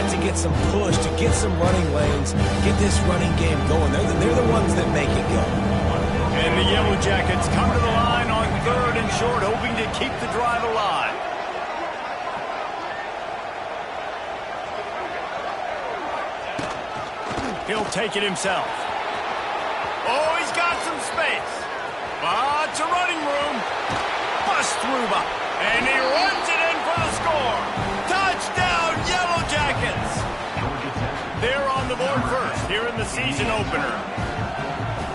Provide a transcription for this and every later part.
got to get some push, to get some running lanes, get this running game going. They're the ones that make it go. And the Yellow Jackets come to the line on 3rd and short, hoping to keep the drive alive. He'll take it himself. Oh, he's got some space. Lots of running room. Bust through, and he runs it in for the score. Touchdown, Yellow Jackets. They're on the board first here in the season opener.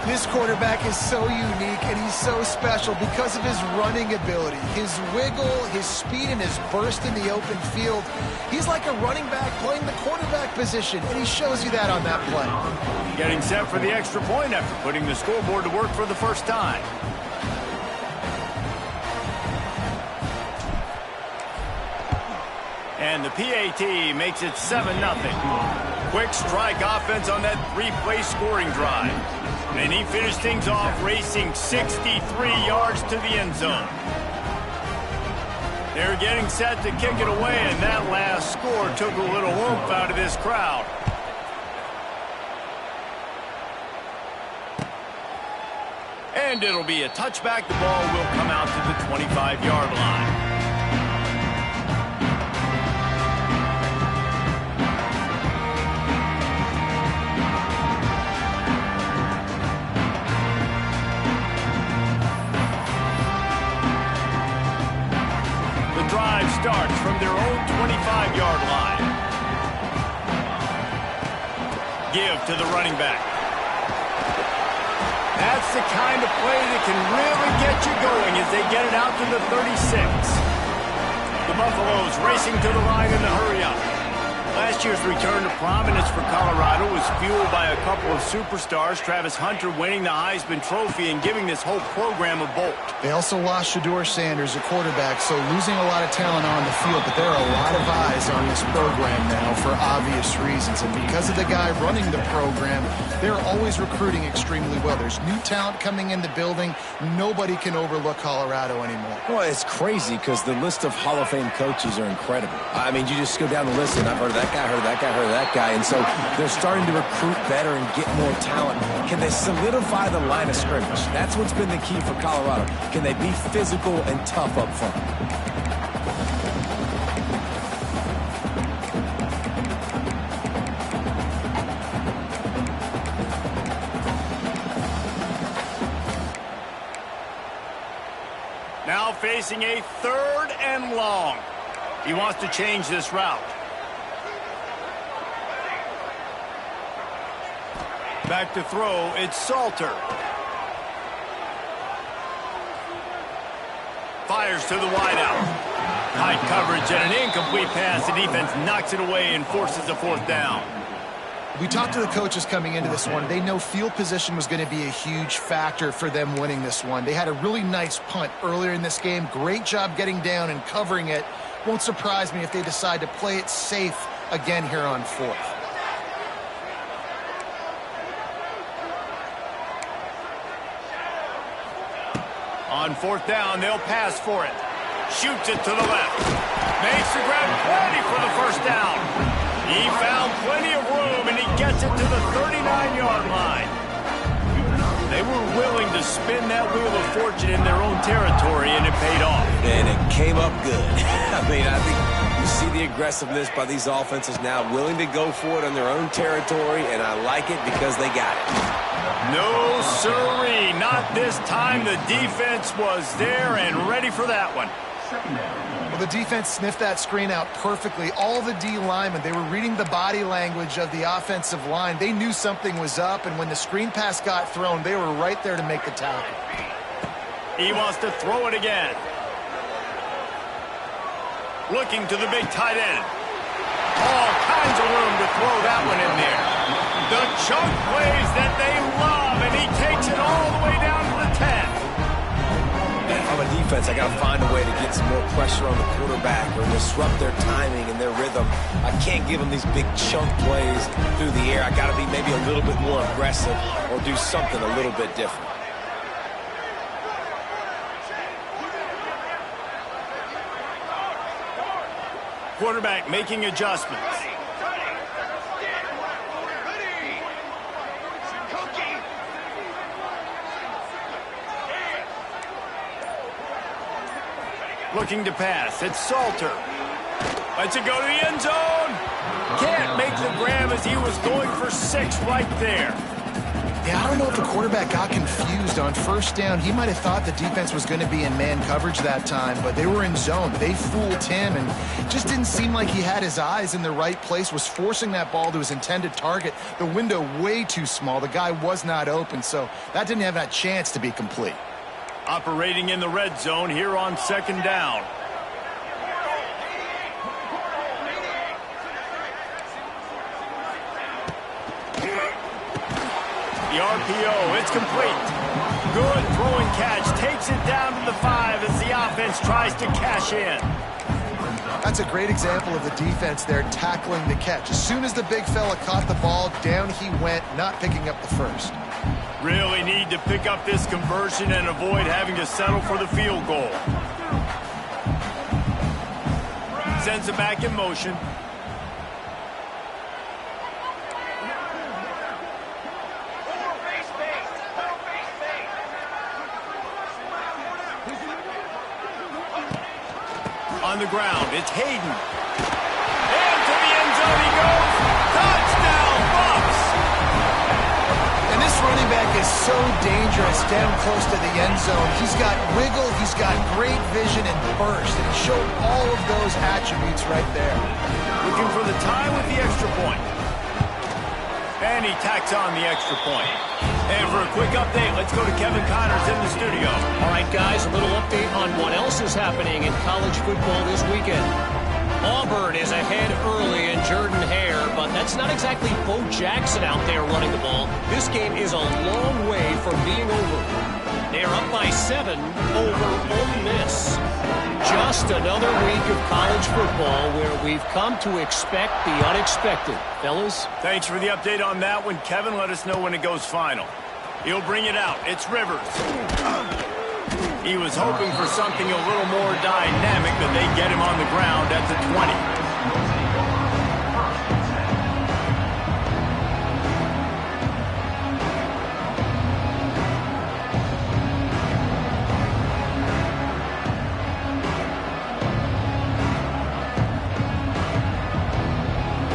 This quarterback is so unique and he's so special because of his running ability, his wiggle, his speed, and his burst in the open field. He's like a running back playing the quarterback position, and he shows you that on that play. Getting set for the extra point after putting the scoreboard to work for the first time. And the PAT makes it 7-0. Quick strike offense on that 3-play scoring drive. And he finished things off racing 63 yards to the end zone. They're getting set to kick it away, and that last score took a little oomph out of this crowd. And it'll be a touchback. The ball will come out to the 25-yard line. Drive starts from their own 25-yard line. Give to the running back. That's the kind of play that can really get you going as they get it out to the 36. The Buffaloes racing to the line in the hurry-up. Last year's return to prominence for Colorado was fueled by a couple of superstars, Travis Hunter winning the Heisman Trophy and giving this whole program a bolt. They also lost Shedeur Sanders, a quarterback, so losing a lot of talent on the field, but there are a lot of eyes on this program now for obvious reasons. And because of the guy running the program, they're always recruiting extremely well. There's new talent coming in the building. Nobody can overlook Colorado anymore. Well, it's crazy because the list of Hall of Fame coaches are incredible. I mean, you just go down the list, and I've heard of that guy, heard of that guy, heard of that guy. And so they're starting to recruit better and get more talent. Can they solidify the line of scrimmage? That's what's been the key for Colorado. Can they be physical and tough up front? Now facing a 3rd and long. He wants to change this route. Back to throw, it's Salter. Fires to the wideout. Tight coverage and an incomplete pass. The defense knocks it away and forces a 4th down. We talked to the coaches coming into this one. They know field position was going to be a huge factor for them winning this one. They had a really nice punt earlier in this game. Great job getting down and covering it. Won't surprise me if they decide to play it safe again here on 4th. On 4th down, they'll pass for it. Shoots it to the left. Makes the grab, plenty for the 1st down. He found plenty of room, and he gets it to the 39-yard line. They were willing to spin that wheel of fortune in their own territory, and it paid off. And it came up good. I mean, I think you see the aggressiveness by these offenses now, willing to go for it on their own territory, and I like it because they got it. No, sirree, not this time. The defense was there and ready for that one. Well, the defense sniffed that screen out perfectly. All the D linemen, they were reading the body language of the offensive line. They knew something was up, and when the screen pass got thrown, they were right there to make the tackle. He wants to throw it again. Looking to the big tight end. All kinds of room to throw that one in there. The chunk plays that they love, and he takes it all the way down to the 10. If I'm a defense, I got to find a way to get some more pressure on the quarterback or disrupt their timing and their rhythm. I can't give them these big chunk plays through the air. I got to be maybe a little bit more aggressive or do something a little bit different. Quarterback making adjustments. Looking to pass. It's Salter. Lets it go to the end zone. Can't make the grab as he was going for 6 right there. Yeah, I don't know if the quarterback got confused on first down. He might have thought the defense was going to be in man coverage that time, but they were in zone. They fooled him and just didn't seem like he had his eyes in the right place, was forcing that ball to his intended target. The window way too small. The guy was not open, so that didn't have that chance to be complete. Operating in the red zone here on 2nd down. The RPO, it's complete. Good throwing catch, takes it down to the 5 as the offense tries to cash in. That's a great example of the defense there tackling the catch. As soon as the big fella caught the ball, down he went, not picking up the first. Really need to pick up this conversion and avoid having to settle for the field goal. Sends it back in motion. On the ground, it's Hayden. And to the end zone he goes. Touchdown, Bucs! And this running back is so dangerous down close to the end zone. He's got wiggle, he's got great vision and burst, and he showed all of those attributes right there. Looking for the tie with the extra point. And he tacks on the extra point. And for a quick update, let's go to Kevin Connors in the studio. All right, guys, a little update on what else is happening in college football this weekend. Auburn is ahead early in Jordan-Hare, but that's not exactly Bo Jackson out there running the ball. This game is a long way from being over. They're up by 7 over Ole Miss. Just another week of college football where we've come to expect the unexpected. Fellas? Thanks for the update on that one. Kevin, let us know when it goes final. He'll bring it out. It's Rivers. He was hoping for something a little more dynamic, but they get him on the ground at the 20.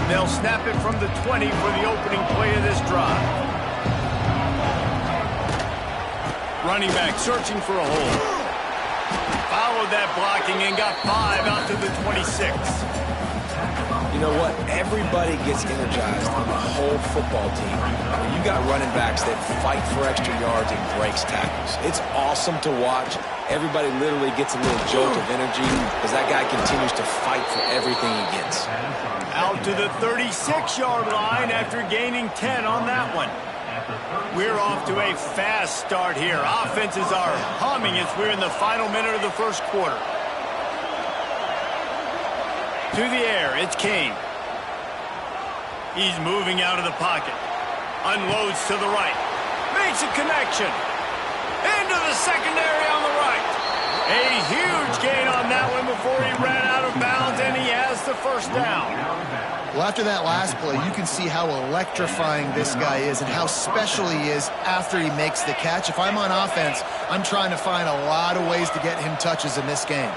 They'll snap it from the 20 for the opening play of this drive. Running back searching for a hole. Followed that blocking and got 5 out to the 26. You know what? Everybody gets energized on the whole football team when you got running backs that fight for extra yards and breaks tackles. It's awesome to watch. Everybody literally gets a little jolt of energy as that guy continues to fight for everything he gets. Out to the 36-yard line after gaining 10 on that one. We're off to a fast start here. Offenses are humming as we're in the final minute of the first quarter. To the air, it's Kane. He's moving out of the pocket. Unloads to the right. Makes a connection. Into the secondary on the right. A huge gain on that one before he ran out of bounds, and he has the first down. Well, after that last play, you can see how electrifying this guy is and how special he is after he makes the catch. If I'm on offense, I'm trying to find a lot of ways to get him touches in this game.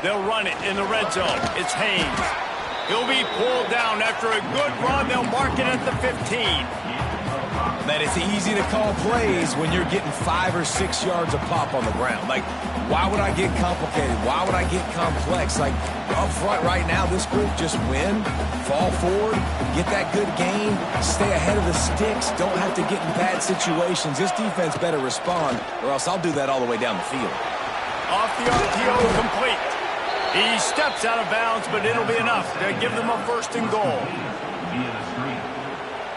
They'll run it in the red zone. It's Haynes. He'll be pulled down after a good run. They'll mark it at the 15. Man, it's easy to call plays when you're getting 5 or 6 yards a pop on the ground. Like, why would I get complicated? Why would I get complex? Like, up front right now, this group just win, fall forward, get that good gain, stay ahead of the sticks, don't have to get in bad situations. This defense better respond, or else I'll do that all the way down the field. Off the RPO, complete. He steps out of bounds, but it'll be enough to give them a 1st and goal.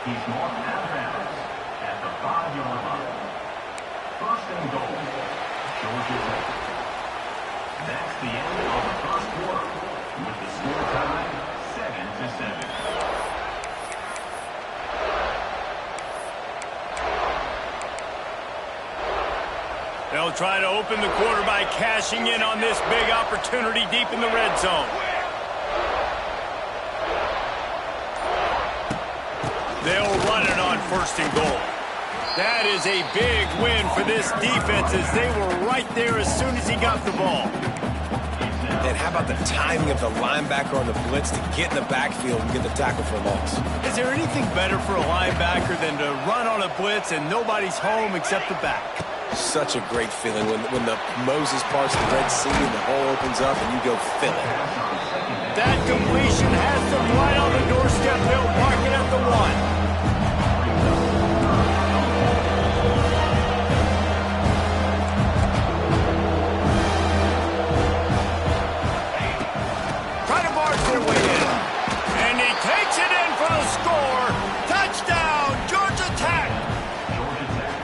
He's marked out of bounds at the 5-yard line. 1st and goal. Georgia Tech. That's the end of the first quarter with the score tied 7-7. They'll try to open the quarter by cashing in on this big opportunity deep in the red zone. They'll run it on 1st and goal. That is a big win for this defense as they were right there as soon as he got the ball. And how about the timing of the linebacker on the blitz to get in the backfield and get the tackle for a loss? Is there anything better for a linebacker than to run on a blitz and nobody's home except the back? Such a great feeling when the Moses parts the Red Sea and the hole opens up and you go fill it. That completion has them right on the doorstep. They'll mark it at the 1. Their way in. And he takes it in for the score. Touchdown, Georgia Tech.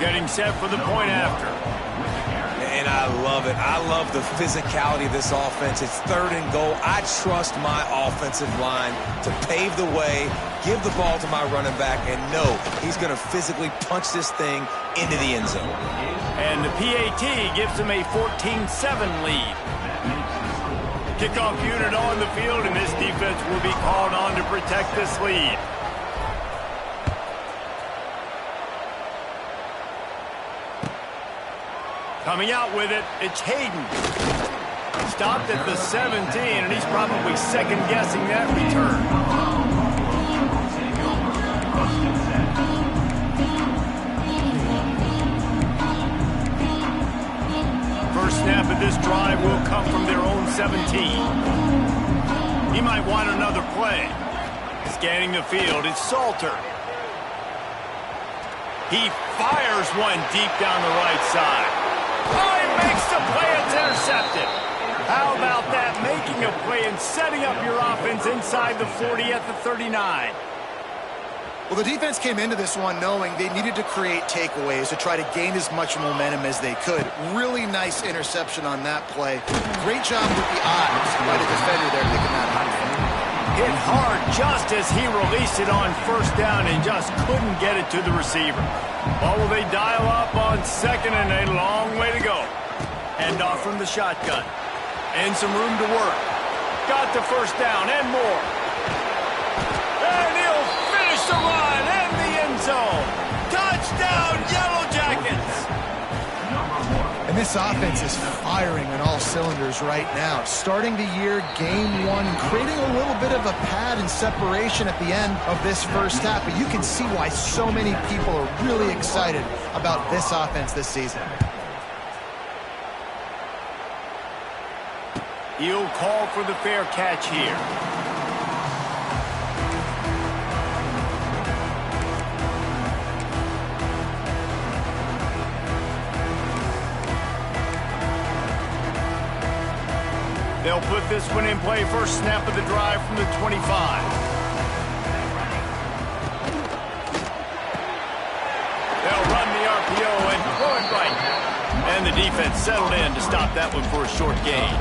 Getting set for the point after. And I love it. I love the physicality of this offense. It's 3rd and goal. I trust my offensive line to pave the way, give the ball to my running back, and know he's going to physically punch this thing into the end zone. And the PAT gives him a 14-7 lead. Kickoff unit on the field, and this defense will be called on to protect this lead. Coming out with it, it's Hayden. Stopped at the 17, and he's probably second-guessing that return. First snap of this drive will come from their own 17. He might want another play. Scanning the field, it's Salter. He fires one deep down the right side. Oh, he makes the play, it's intercepted. How about that, making a play and setting up your offense inside the 40 at the 39. Well, the defense came into this one knowing they needed to create takeaways to try to gain as much momentum as they could. Really nice interception on that play. Great job with the eyes by the defender there picking that up. Hit hard just as he released it on first down and just couldn't get it to the receiver. Well, will they dial up on 2nd and a long way to go? Hand off from the shotgun. And some room to work. Got the first down and more. And he'll finish the run and the end zone. Touchdown, Yellow Jackets! And this offense is firing on all cylinders right now. Starting the year, game 1, creating a little bit of a pad and separation at the end of this first half. But you can see why so many people are really excited about this offense this season. He'll call for the fair catch here. They'll put this one in play. First snap of the drive from the 25. They'll run the RPO and throw it right. And the defense settled in to stop that one for a short gain.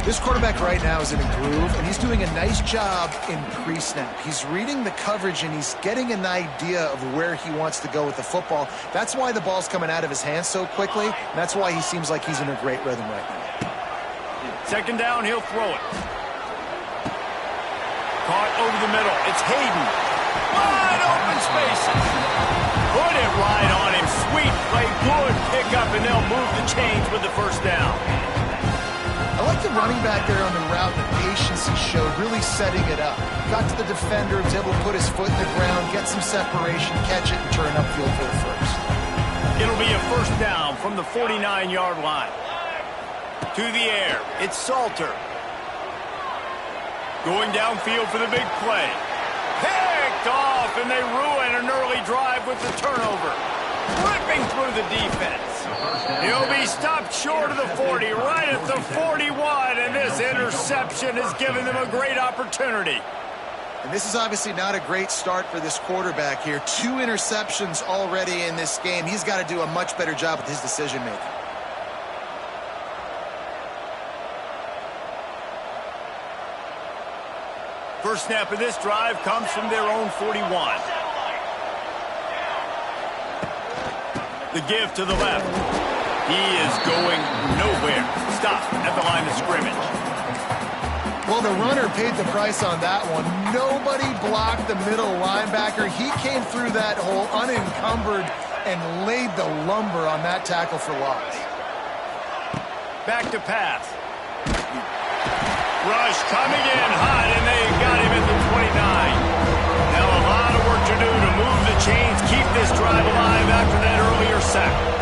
This quarterback right now is in a groove, and he's doing a nice job in pre-snap. He's reading the coverage, and he's getting an idea of where he wants to go with the football. That's why the ball's coming out of his hands so quickly, and that's why he seems like he's in a great rhythm right now. Second down, he'll throw it. Caught over the middle. It's Hayden. Wide open spaces. Put it right on him. Sweet play. Good pickup, and they'll move the chains with the first down. I like the running back there on the route, the patience he showed, really setting it up. Got to the defender, was able to put his foot in the ground, get some separation, catch it, and turn upfield for the first. It'll be a first down from the 49-yard line. To the air, it's Salter. Going downfield for the big play. Picked off, and they ruin an early drive with the turnover. Ripping through the defense. He'll be stopped short of the 40, right at the 41, and this interception has given them a great opportunity. And this is obviously not a great start for this quarterback here. 2 interceptions already in this game. He's got to do a much better job with his decision-making. First snap of this drive comes from their own 41. The give to the left. He is going nowhere. Stop at the line of scrimmage. Well, the runner paid the price on that one. Nobody blocked the middle linebacker. He came through that hole unencumbered and laid the lumber on that tackle for loss. Back to pass. Rush coming in hot, and they got him at the 29. Now a lot of work to do to move the chains, keep this drive alive after that earlier sack.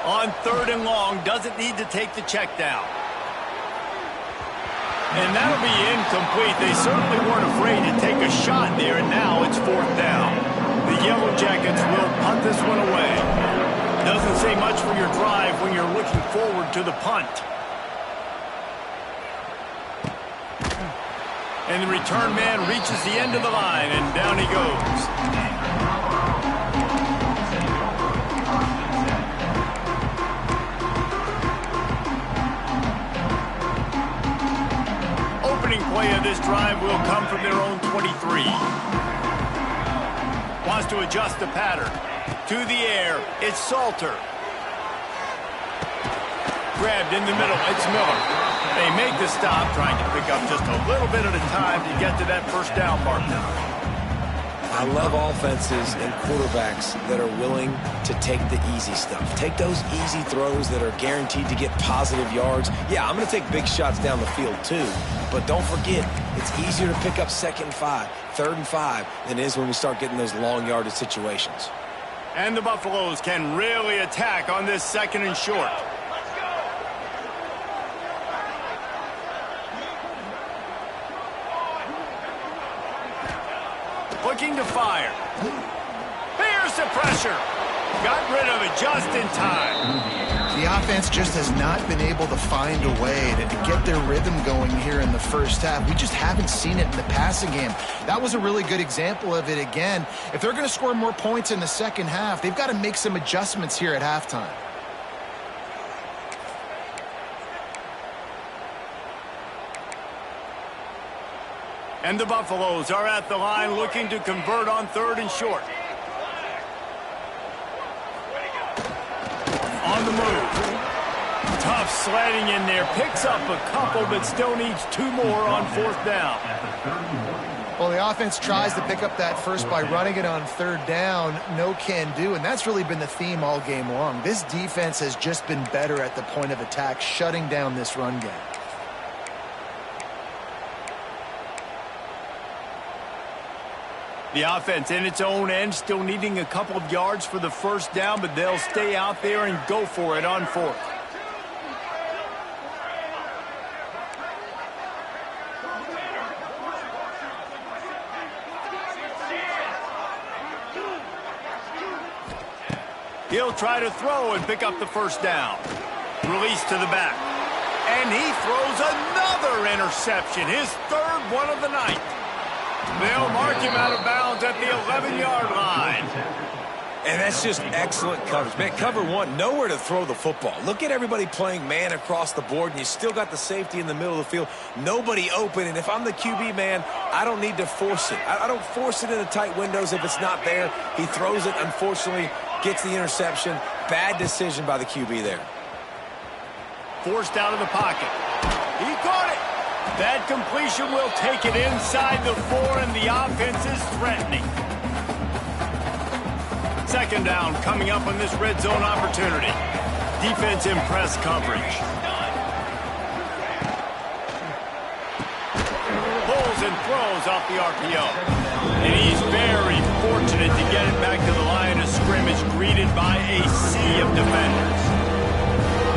On 3rd and long, doesn't need to take the check down. And that'll be incomplete. They certainly weren't afraid to take a shot there, and now it's 4th down. The Yellow Jackets will punt this one away. Doesn't say much for your drive when you're looking forward to the punt. And the return man reaches the end of the line, and down he goes. Play of this drive will come from their own 23. Wants to adjust the pattern. To the air, it's Salter. Grabbed in the middle, it's Miller. They make the stop, trying to pick up just a little bit at a time to get to that first down marker. I love offenses and quarterbacks that are willing to take the easy stuff. Take those easy throws that are guaranteed to get positive yards. Yeah, I'm going to take big shots down the field too, but don't forget, it's easier to pick up 2nd and 5, 3rd and 5 than it is when we start getting those long yardage situations. And the Buffaloes can really attack on this 2nd and short. Looking to fire. Here's the pressure. Got rid of it just in time. The offense just has not been able to find a way to get their rhythm going here in the first half. We just haven't seen it in the passing game. That was a really good example of it again. If they're going to score more points in the second half, they've got to make some adjustments here at halftime. And the Buffaloes are at the line looking to convert on 3rd and short. On the move. Tough sledding in there. Picks up a couple, but still needs 2 more on 4th down. Well, the offense tries to pick up that first by running it on 3rd down. No can do, and that's really been the theme all game long. This defense has just been better at the point of attack, shutting down this run game. The offense in its own end, still needing a couple of yards for the first down, but they'll stay out there and go for it on 4th. He'll try to throw and pick up the first down. Release to the back. And he throws another interception, his 3rd one of the night. They'll mark him out of bounds at the 11-yard line. And that's just excellent coverage. Man, cover 1, nowhere to throw the football. Look at everybody playing man across the board, and you still got the safety in the middle of the field. Nobody open, and if I'm the QB, man, I don't need to force it. I don't force it into tight windows if it's not there. He throws it, unfortunately, gets the interception. Bad decision by the QB there. Forced out of the pocket. He caught it. That completion will take it inside the 4, and the offense is threatening. 2nd down coming up on this red zone opportunity. Defense in press coverage. Pulls and throws off the RPO. And he's very fortunate to get it back to the line of scrimmage, greeted by a sea of defenders.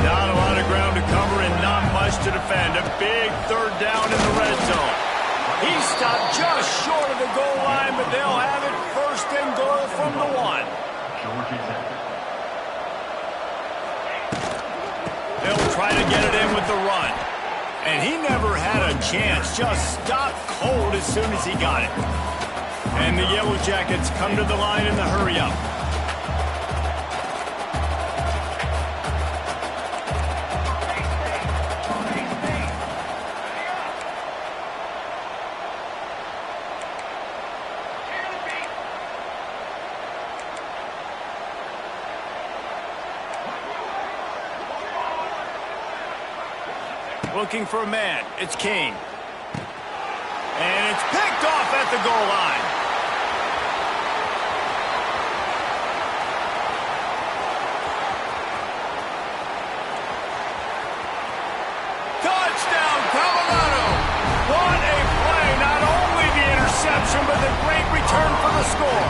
Not a lot of ground to cover and not much to defend. A big 3rd down in the red zone. He stopped just short of the goal line, but they'll have it 1st and goal from the 1. They'll try to get it in with the run. And he never had a chance. Just stopped cold as soon as he got it. And the Yellow Jackets come to the line in the hurry-up. Looking for a man. It's King. And it's picked off at the goal line. Touchdown, Colorado! What a play! Not only the interception, but the great return for the score.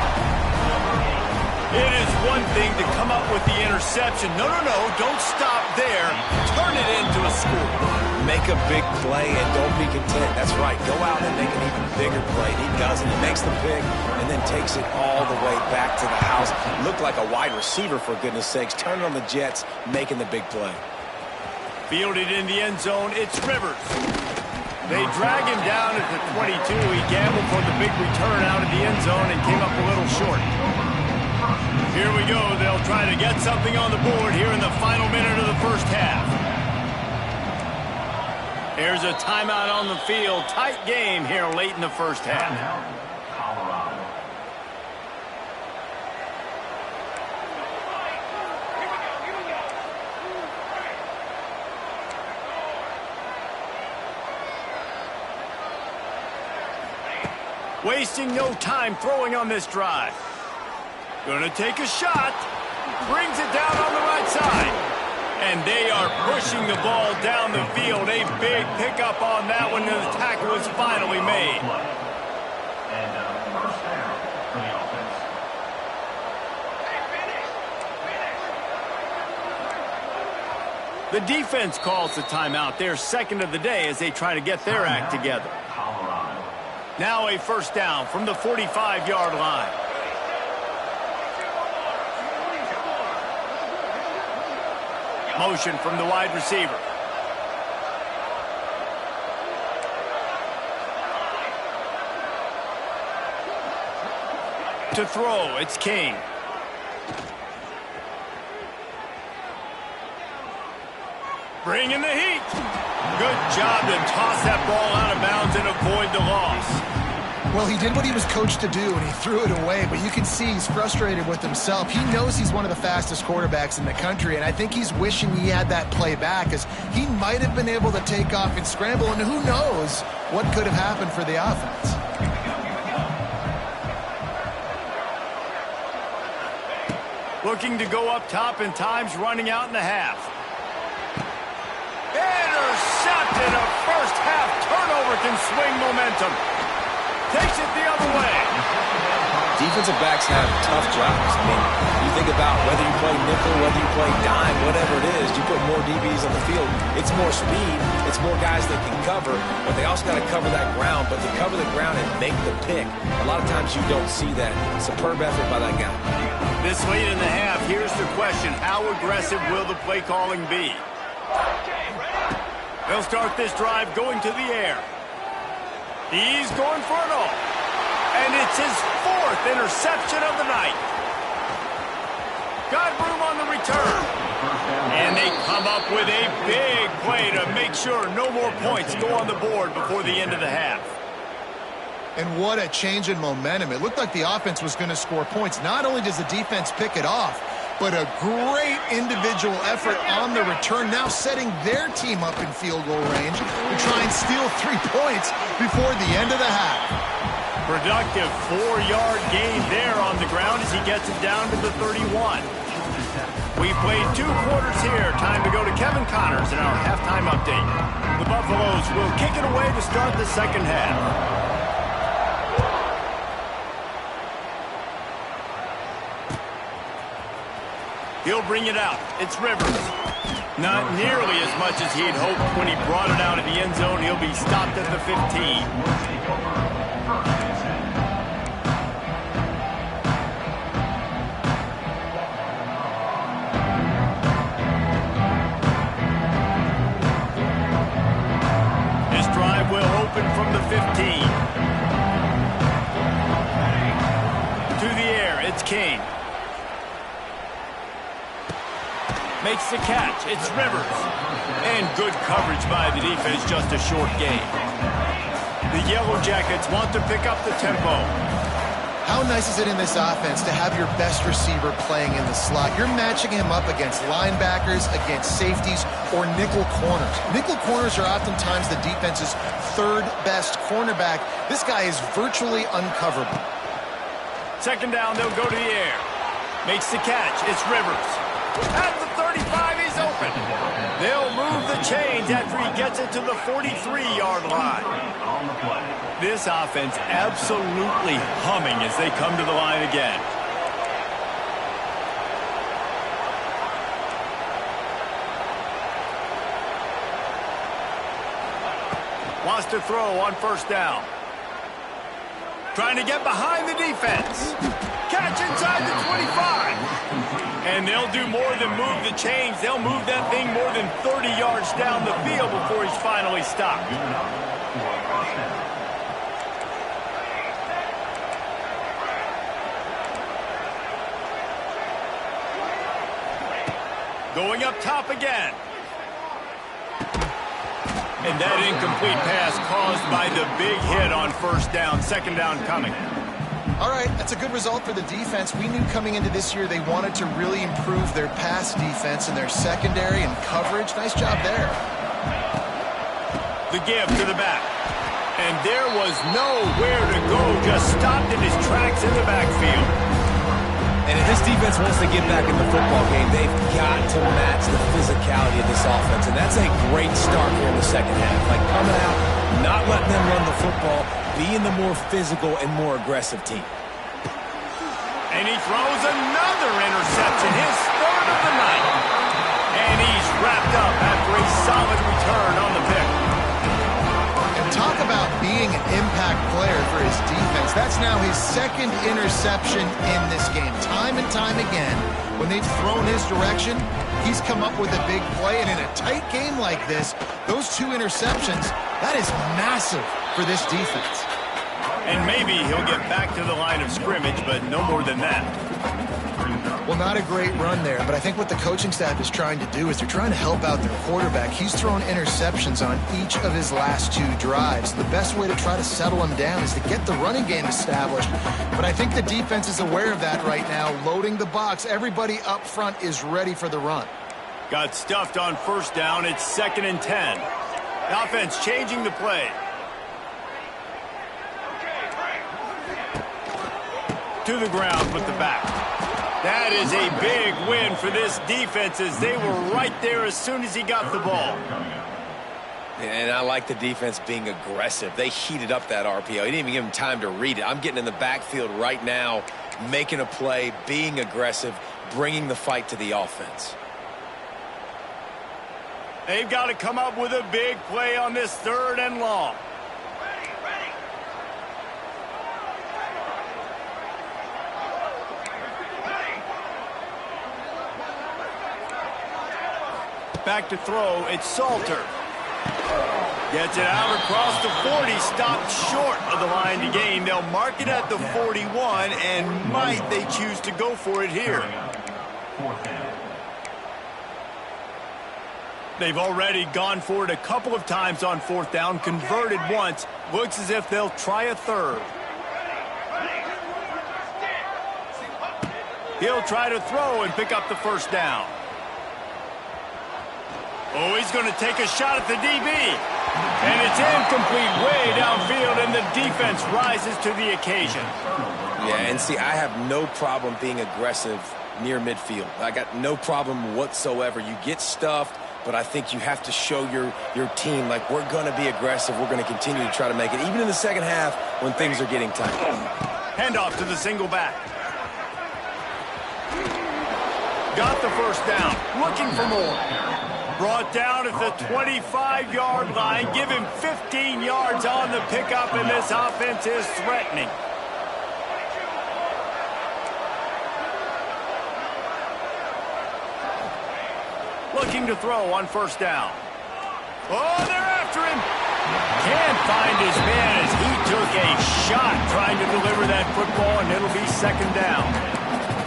It is one thing to come up with the interception. No, don't stop there. Turn it into a score. Make a big play and don't be content. That's right. Go out and make an even bigger play. He does it. He makes the pick and then takes it all the way back to the house. Looked like a wide receiver, for goodness sakes. Turning on the Jets, making the big play. Fielded in the end zone, it's Rivers. They drag him down at the 22. He gambled for the big return out of the end zone and came up a little short. Here we go. They'll try to get something on the board here in the final minute of the first half. There's a timeout on the field. Tight game here late in the first half. Colorado. Wasting no time throwing on this drive. Gonna take a shot. Brings it down on the right side. And they are pushing the ball down the field. A big pickup on that one, and the tackle is finally made. And first down for the offense. The defense calls the timeout. Their second of the day as they try to get their act together. Colorado. Now a first down from the 45-yard line. Motion from the wide receiver. To throw, it's King. Bringing the heat. Good job to toss that ball out of bounds and avoid the loss. Well, he did what he was coached to do, and he threw it away, but you can see he's frustrated with himself. He knows he's one of the fastest quarterbacks in the country, and I think he's wishing he had that play back, as he might have been able to take off and scramble, and who knows what could have happened for the offense. Looking to go up top, and time's running out in the half. Intercepted. A first half turnover can swing momentum. Takes it the other way. Defensive backs have tough jobs. I mean, you think about whether you play nickel, whether you play dime, whatever it is, you put more DBs on the field. It's more speed. It's more guys that can cover, but they also got to cover that ground. But to cover the ground and make the pick, a lot of times you don't see that. Superb effort by that guy. This late in the half, here's the question. How aggressive will the play calling be? They'll start this drive going to the air. He's going for it all. And it's his fourth interception of the night. Got room on the return. And they come up with a big play to make sure no more points go on the board before the end of the half. And what a change in momentum. It looked like the offense was going to score points. Not only does the defense pick it off, but a great individual effort on the return, now setting their team up in field goal range to try and steal 3 points before the end of the half. Productive 4-yard gain there on the ground as he gets it down to the 31. We played 2 quarters here. Time to go to Kevin Connors in our halftime update. The Buffaloes will kick it away to start the second half. He'll bring it out. It's Rivers. Not nearly as much as he'd hoped when he brought it out of the end zone. He'll be stopped at the 15. This drive will open from the 15. To the air, it's King. Makes the catch. It's Rivers. And good coverage by the defense, just a short gain. The Yellow Jackets want to pick up the tempo. How nice is it in this offense to have your best receiver playing in the slot? You're matching him up against linebackers, against safeties, or nickel corners. Nickel corners are oftentimes the defense's third best cornerback. This guy is virtually uncoverable. Second down, they'll go to the air. Makes the catch. It's Rivers. At the 35, he's open. They'll move the chains after he gets it to the 43-yard line. This offense absolutely humming as they come to the line again. Wants to throw on first down. Trying to get behind the defense. Catch inside the 25. And they'll do more than move the chains. They'll move that thing more than 30 yards down the field before he's finally stopped. Going up top again. And that incomplete pass caused by the big hit on first down. Second down coming. All right, that's a good result for the defense. We knew coming into this year they wanted to really improve their pass defense and their secondary and coverage. Nice job there. The give to the back. And there was nowhere to go. Just stopped in his tracks in the backfield. And if this defense wants to get back in the football game, they've got to match the physicality of this offense. And that's a great start here in the second half. Like coming out, not letting them run the football, being the more physical and more aggressive team. And he throws another interception, his third of the night. And he's wrapped up after a solid return on the pick. And talk about being an impact player for his defense. That's now his second interception in this game. Time and time again, when they've thrown his direction, he's come up with a big play. And in a tight game like this, those two interceptions, that is massive for this defense. And maybe he'll get back to the line of scrimmage, but no more than that. Well, not a great run there, but I think what the coaching staff is trying to do is they're trying to help out their quarterback. He's thrown interceptions on each of his last two drives. The best way to try to settle him down is to get the running game established. But I think the defense is aware of that right now, loading the box. Everybody up front is ready for the run. Got stuffed on first down. It's 2nd and 10. The offense changing the play. To the ground with the back. That is a big win for this defense as they were right there as soon as he got the ball. And I like the defense being aggressive. They heated up that RPO. He didn't even give him time to read it. I'm getting in the backfield right now, making a play, being aggressive, bringing the fight to the offense. They've got to come up with a big play on this 3rd and long. Back to throw, it's Salter. Gets it out across the 40, stopped short of the line to gain. They'll mark it at the 41, and might they choose to go for it here. They've already gone for it a couple of times on 4th down, converted once. Looks as if they'll try a 3rd. He'll try to throw and pick up the first down. Oh, he's going to take a shot at the DB. And it's incomplete way downfield, and the defense rises to the occasion. Yeah, and see, I have no problem being aggressive near midfield. I got no problem whatsoever. You get stuffed, but I think you have to show your team, like, we're going to be aggressive. We're going to continue to try to make it, even in the second half when things are getting tight. Handoff to the single back. Got the first down. Looking for more. Brought down at the 25-yard line. Give him 15 yards on the pickup, and this offense is threatening. Looking to throw on first down. Oh, they're after him. Can't find his man as he took a shot trying to deliver that football, and it'll be 2nd down.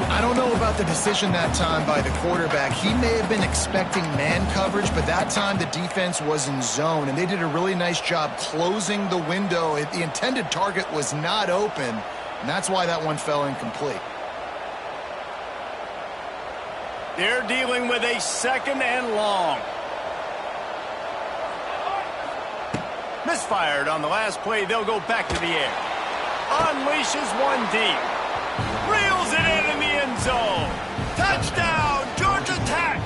I don't know about the decision that time by the quarterback. He may have been expecting man coverage, but that time the defense was in zone, and they did a really nice job closing the window. The intended target was not open, And that's why that one fell incomplete. They're dealing with a 2nd and long. Misfired on the last play. They'll go back to the air. Unleashes one deep. Reels it in the end zone. Touchdown, Georgia Tech.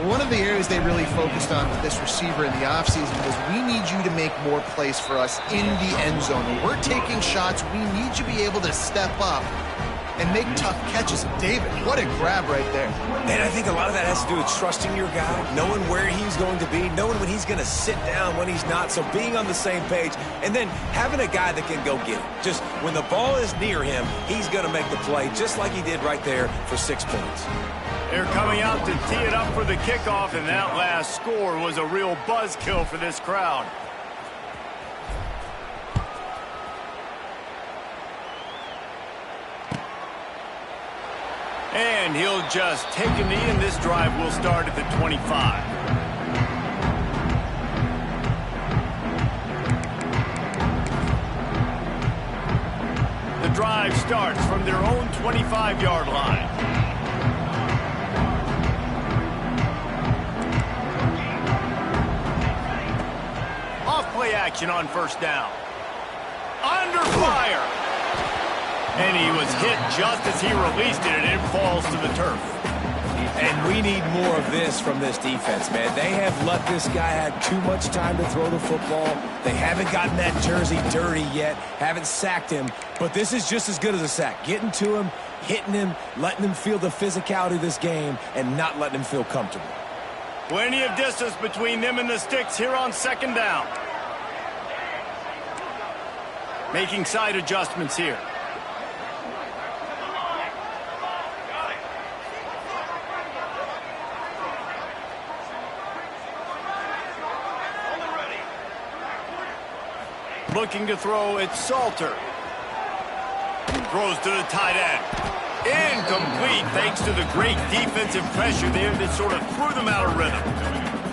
One of the areas they really focused on with this receiver in the offseason was we need you to make more plays for us in the end zone. When we're taking shots, we need you to be able to step up and make tough catches. David, what a grab right there. And I think a lot of that has to do with trusting your guy, knowing where he's going to be, knowing when he's going to sit down, when he's not, so being on the same page, and then having a guy that can go get it. Just when the ball is near him, he's going to make the play, just like he did right there for 6 points. They're coming out to tee it up for the kickoff, and that last score was a real buzzkill for this crowd. And he'll just take a knee, and this drive will start at the 25. The drive starts from their own 25-yard line. Off-play action on 1st down. Under fire. And he was hit just as he released it, and it falls to the turf. And we need more of this from this defense, man. They have let this guy have too much time to throw the football. They haven't gotten that jersey dirty yet, haven't sacked him. But this is just as good as a sack. Getting to him, hitting him, letting him feel the physicality of this game, and not letting him feel comfortable. Plenty of distance between them and the sticks here on 2nd down. Making side adjustments here. Looking to throw, it's Salter. Throws to the tight end. Incomplete thanks to the great defensive pressure there that sort of threw them out of rhythm.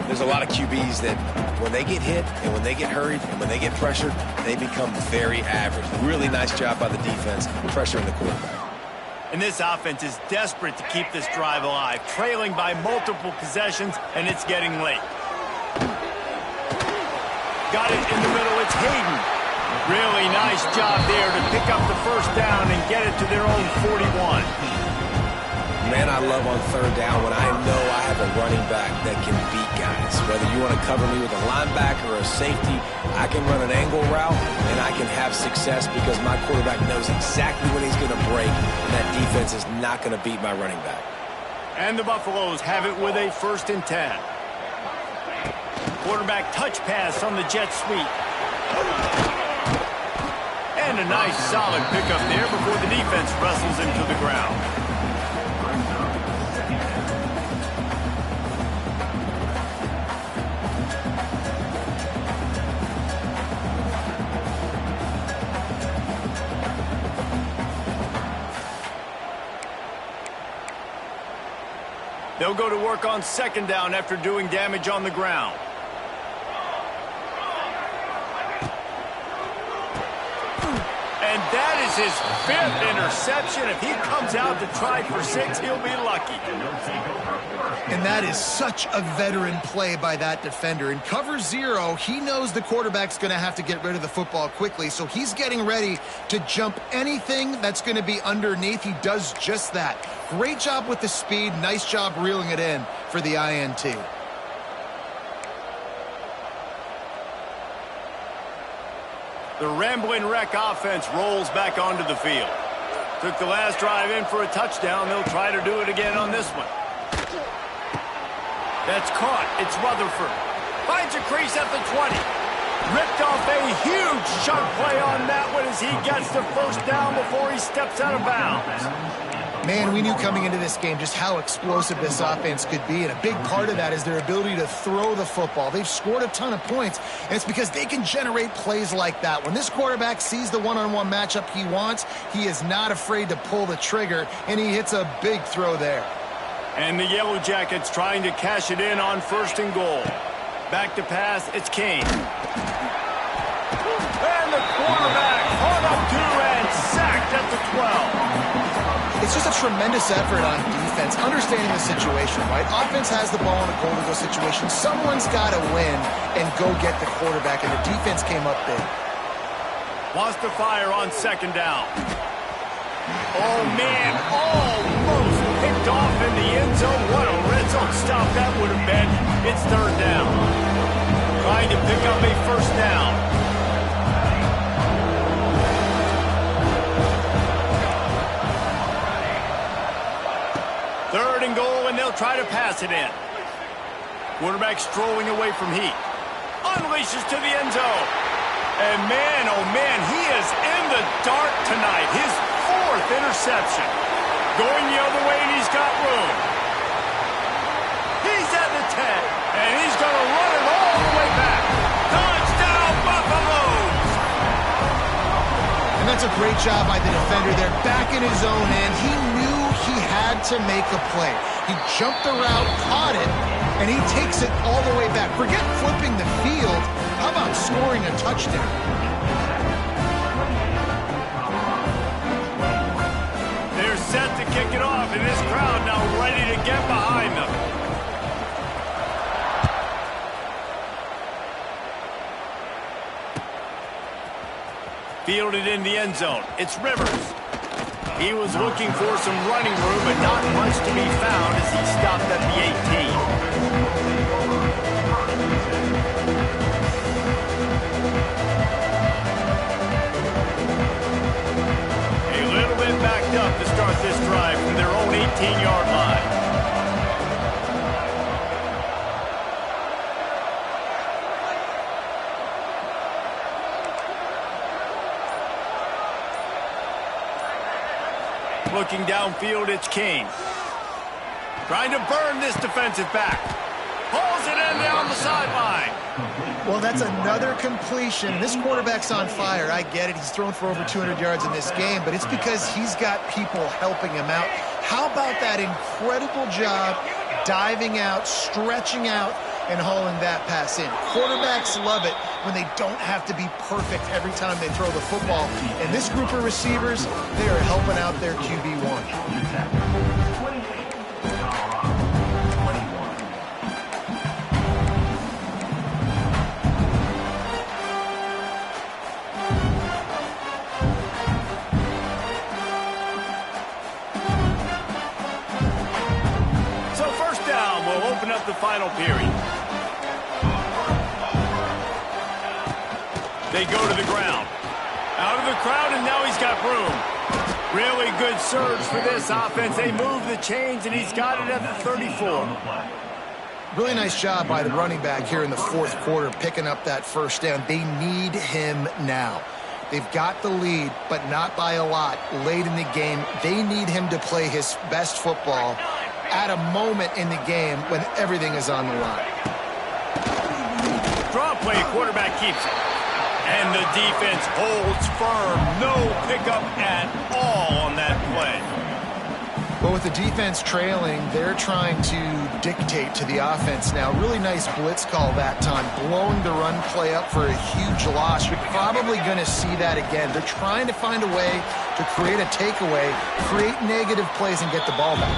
There's a lot of QBs that when they get hit and when they get hurried and when they get pressured, they become very average. Really nice job by the defense pressuring the quarterback. And this offense is desperate to keep this drive alive, trailing by multiple possessions, and it's getting late. Got it in the middle, it's Hayden. Really nice job there to pick up the 1st down and get it to their own 41. Man, I love on 3rd down when I know I have a running back that can beat guys. Whether you want to cover me with a linebacker or a safety, I can run an angle route and I can have success because my quarterback knows exactly when he's going to break, and that defense is not going to beat my running back. And the Buffaloes have it with a 1st and 10. Quarterback touch pass on the jet sweep. And a nice solid pickup there before the defense wrestles him to the ground. They'll go to work on 2nd down after doing damage on the ground. And that is his 5th interception. If he comes out to try for 6, he'll be lucky. And that is such a veteran play by that defender. In cover 0, he knows the quarterback's going to have to get rid of the football quickly, so he's getting ready to jump anything that's going to be underneath. He does just that. Great job with the speed. Nice job reeling it in for the INT. The Ramblin' Wreck offense rolls back onto the field. Took the last drive in for a touchdown. They'll try to do it again on this one. That's caught. It's Rutherford. Finds a crease at the 20. Ripped off a huge chunk play on that one as he gets the 1st down before he steps out of bounds. Man, we knew coming into this game just how explosive this offense could be, and a big part of that is their ability to throw the football. They've scored a ton of points, and it's because they can generate plays like that. When this quarterback sees the one-on-one matchup he wants, he is not afraid to pull the trigger, and he hits a big throw there. And the Yellow Jackets trying to cash it in on 1st and goal. Back to pass, it's Kane. And the quarterback caught up to it's just a tremendous effort on defense, understanding the situation, right? Offense has the ball in a goal-to-go situation. Someone's got to win and go get the quarterback, and the defense came up big. Wants to fire on second down. Oh, man, almost picked off in the end zone. What a red zone stop that would have been. It's third down. Trying to pick up a first down. Third and goal, and they'll try to pass it in. Quarterback strolling away from Heat. Unleashes to the end zone. And man, oh man, he is in the dark tonight. His fourth interception. Going the other way, and he's got room. He's at the 10, and he's going to run it all the way back. Touchdown, Buffaloes! And that's a great job by the defender there, back in his own end. He knew he had to make a play. He jumped the route, caught it, and he takes it all the way back. Forget flipping the field. How about scoring a touchdown? They're set to kick it off, and this crowd now ready to get behind them. Fielded in the end zone. It's Rivers. He was looking for some running room, but not much to be found as he stopped at the 18. A little bit backed up to start this drive from their own 18-yard line. Looking downfield, it's King. Trying to burn this defensive back. Pulls it in down the sideline. Well, that's another completion. This quarterback's on fire. I get it. He's thrown for over 200 yards in this game, but it's because he's got people helping him out. How about that incredible job diving out, stretching out, and hauling that pass in? Quarterbacks love it when they don't have to be perfect every time they throw the football. And this group of receivers, they are helping out their QB1. The final period. They go to the ground. Out of the crowd, and now he's got room. Really good surge for this offense. They move the chains, and he's got it at the 34. Really nice job by the running back here in the fourth quarter, picking up that first down. They need him now. They've got the lead, but not by a lot late in the game. They need him to play his best football at a moment in the game when everything is on the line. Draw play, quarterback keeps it. And the defense holds firm. No pickup at all on that play. Well, with the defense trailing, they're trying to dictate to the offense now. Really nice blitz call that time, blowing the run play up for a huge loss. You're probably going to see that again. They're trying to find a way to create a takeaway, create negative plays, and get the ball back.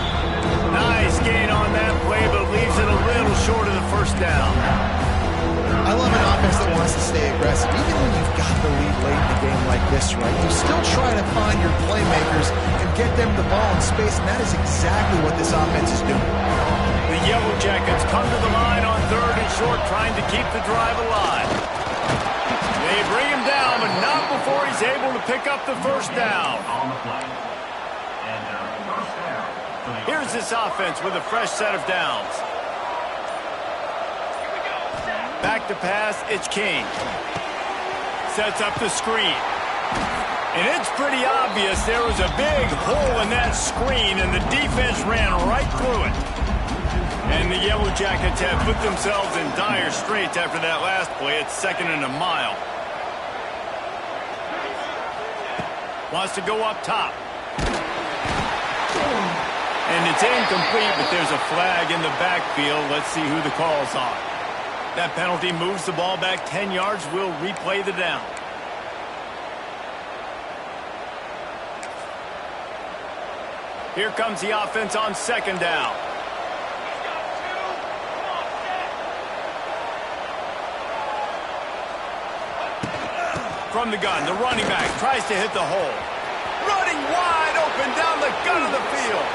Nice gain on that play, but leaves it a little short of the first down. I love an offense that wants to stay aggressive. Even when you've got the lead late in the game like this, right, you still try to find your playmakers and get them the ball in space, and that is exactly what this offense is doing. The Yellow Jackets come to the line on third and short, trying to keep the drive alive. They bring him down, but not before he's able to pick up the first down. Here's this offense with a fresh set of downs. Back to pass, it's King. Sets up the screen. And it's pretty obvious there was a big hole in that screen, and the defense ran right through it. And the Yellow Jackets have put themselves in dire straits after that last play. It's second and a mile. Wants to go up top. And it's incomplete, but there's a flag in the backfield. Let's see who the call's on. That penalty moves the ball back 10 yards. We'll replay the down. Here comes the offense on second down. From the gun, the running back tries to hit the hole. Running wide open down the gut of the field.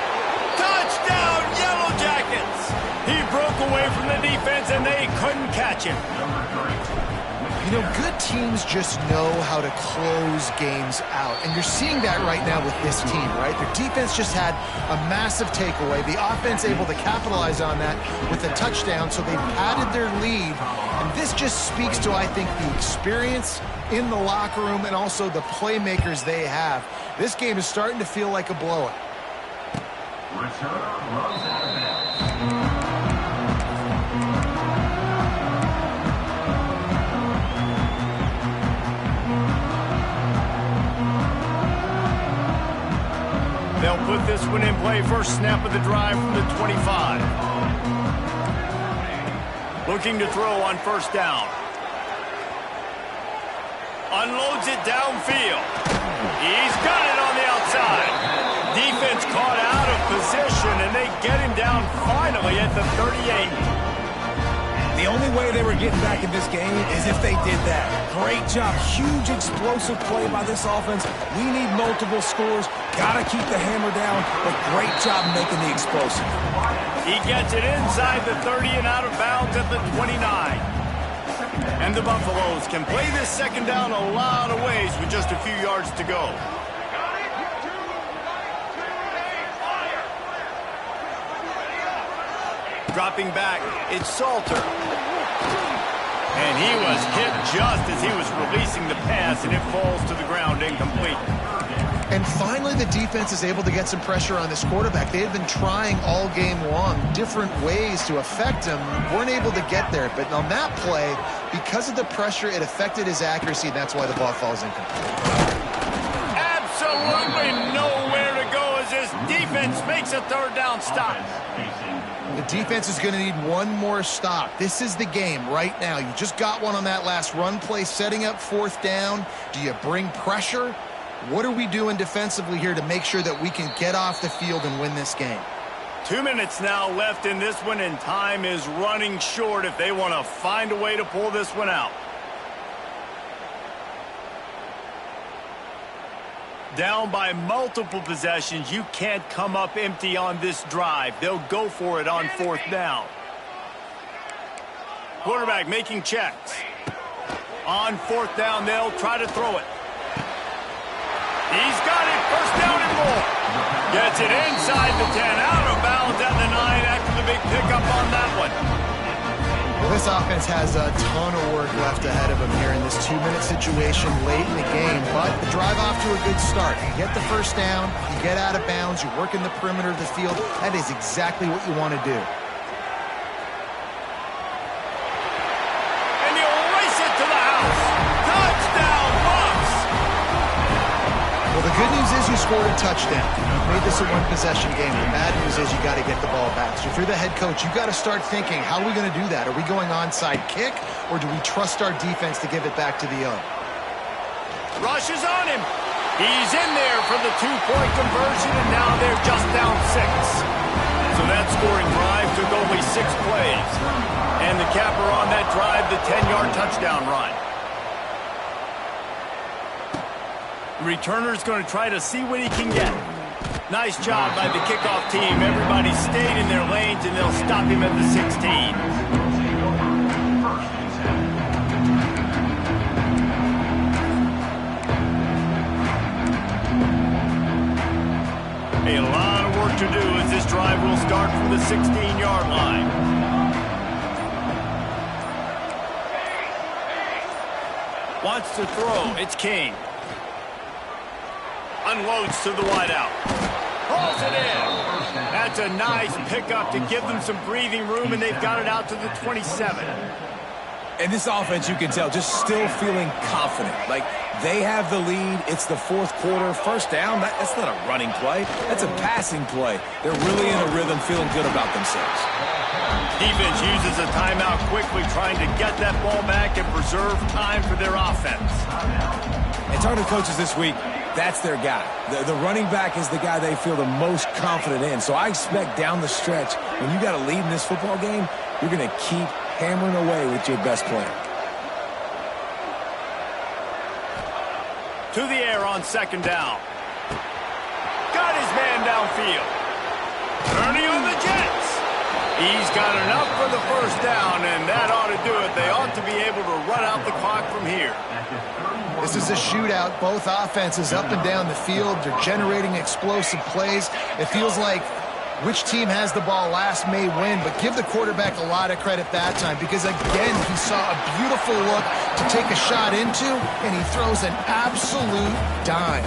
Touchdown, Yellow Jackets! He broke away from the defense, and they couldn't catch him. You know, good teams just know how to close games out. And you're seeing that right now with this team, right? Their defense just had a massive takeaway. The offense able to capitalize on that with a touchdown, so they padded their lead. And this just speaks to, I think, the experience in the locker room and also the playmakers they have. This game is starting to feel like a blowout. Return runs out of bounds. They'll put this one in play. First snap of the drive from the 25. Looking to throw on first down. Unloads it downfield. He's got it on the outside. Defense caught out of position, and they get him down finally at the 38. The only way they were getting back in this game is if they did that. Great job. Huge explosive play by this offense. We need multiple scores. Got to keep the hammer down, but great job making the explosive. He gets it inside the 30 and out of bounds at the 29. And the Buffaloes can play this second down a lot of ways with just a few yards to go. Dropping back, it's Salter. And he was hit just as he was releasing the pass, and it falls to the ground incomplete. And finally, the defense is able to get some pressure on this quarterback. They had been trying all game long different ways to affect him, weren't able to get there. But on that play, because of the pressure, it affected his accuracy, and that's why the ball falls incomplete. Absolutely nowhere to go as this defense makes a third down stop. The defense is going to need one more stop. This is the game right now. You just got one on that last run play, setting up fourth down. Do you bring pressure? What are we doing defensively here to make sure that we can get off the field and win this game? 2 minutes now left in this one, and time is running short if they want to find a way to pull this one out. Down by multiple possessions, you can't come up empty on this drive. They'll go for it on fourth down. Quarterback making checks. On fourth down, they'll try to throw it. He's got it, first down and more. Gets it inside the 10, out of bounds at the 9 after the big pickup on that one. Well, this offense has a ton of work left ahead of them here in this 2-minute situation late in the game, but the drive off to a good start. You get the first down, you get out of bounds, you work in the perimeter of the field. That is exactly what you want to do. And he'll race it to the house. Touchdown, Bucs! Well, the good news is you scored a touchdown. You made this a one-possession game. The bad news is you got to get the ball back. So if you're the head coach, you got to start thinking, how are we going to do that? Are we going onside kick, or do we trust our defense to give it back to the other? Rush is on him. He's in there for the two-point conversion, and now they're just down 6. So that scoring drive took only 6 plays. And the capper on that drive, the 10-yard touchdown run. Returner's going to try to see what he can get. Nice job by the kickoff team. Everybody stayed in their lanes, and they'll stop him at the 16. A lot of work to do as this drive will start from the 16-yard line. Wants to throw. It's King. Unloads to the wideout. Pulls it in. That's a nice pickup to give them some breathing room, and they've got it out to the 27. And this offense, you can tell, just still feeling confident. Like, they have the lead. It's the fourth quarter. First down, that's not a running play. That's a passing play. They're really in a rhythm, feeling good about themselves. Defense uses a timeout quickly, trying to get that ball back and preserve time for their offense. And talking to coaches this week, That's their guy. The running back is the guy they feel the most confident in. So I expect down the stretch, when you got a lead in this football game, you're going to keep hammering away with your best player. To the air on second down. Got his man downfield. Turning on the Jets. He's got enough for the first down, and that ought to do it. They ought to be able to run out the clock from here. This is a shootout. Both offenses up and down the field. They're generating explosive plays. It feels like which team has the ball last may win, but give the quarterback a lot of credit that time because, again, he saw a beautiful look to take a shot into, and he throws an absolute dime.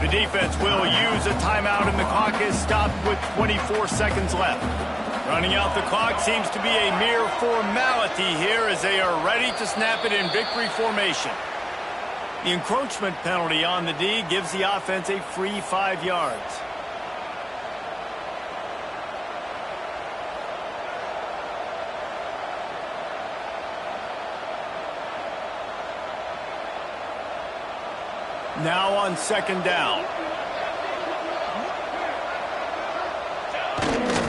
The defense will use a timeout, and the clock is stopped with 24 seconds left. Running out the clock seems to be a mere formality here as they are ready to snap it in victory formation. The encroachment penalty on the D gives the offense a free 5 yards. Now on second down.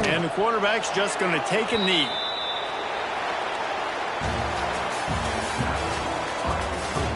And the quarterback's just going to take a knee.